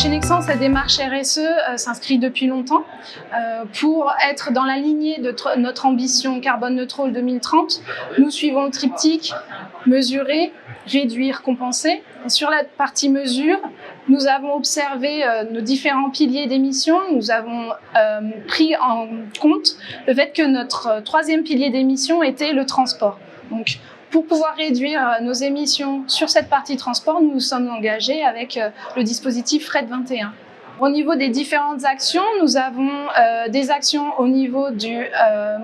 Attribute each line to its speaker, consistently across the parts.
Speaker 1: Chez Nexans, la démarche RSE s'inscrit depuis longtemps. Pour être dans la lignée de notre ambition carbone neutral 2030, nous suivons le triptyque mesurer, réduire, compenser. Et sur la partie mesure, nous avons observé nos différents piliers d'émissions. Nous avons pris en compte le fait que notre troisième pilier d'émissions était le transport. Donc, pour pouvoir réduire nos émissions sur cette partie transport, nous nous sommes engagés avec le dispositif FRED 21. Au niveau des différentes actions, nous avons des actions au niveau du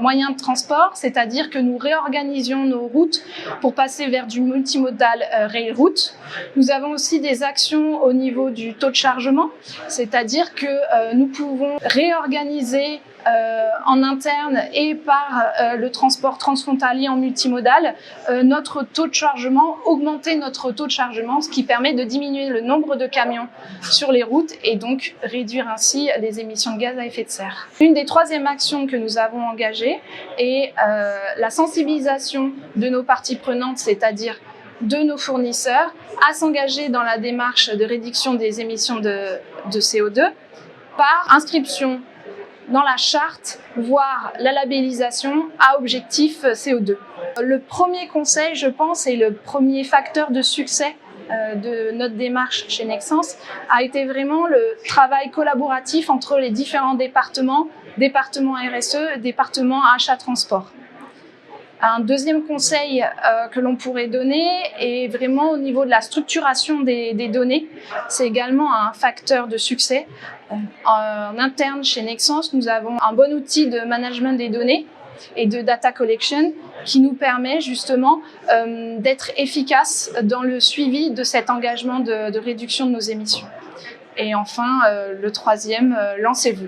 Speaker 1: moyen de transport, c'est-à-dire que nous réorganisions nos routes pour passer vers du multimodal rail route. Nous avons aussi des actions au niveau du taux de chargement, c'est-à-dire que nous pouvons réorganiser en interne et par le transport transfrontalier en multimodal, notre taux de chargement, augmenter notre taux de chargement, ce qui permet de diminuer le nombre de camions sur les routes et donc réduire ainsi les émissions de gaz à effet de serre. Une des troisièmes actions que nous avons engagées est la sensibilisation de nos parties prenantes, c'est-à-dire de nos fournisseurs, à s'engager dans la démarche de réduction des émissions de CO2 par inscription dans la charte, voire la labellisation à objectif CO2. Le premier conseil, je pense, et le premier facteur de succès de notre démarche chez Nexans a été vraiment le travail collaboratif entre les différents départements RSE, départements achat transport. Un deuxième conseil que l'on pourrait donner est vraiment au niveau de la structuration des données. C'est également un facteur de succès. En interne chez Nexans, nous avons un bon outil de management des données et de data collection qui nous permet justement d'être efficace dans le suivi de cet engagement de réduction de nos émissions. Et enfin, le troisième, lancez-vous.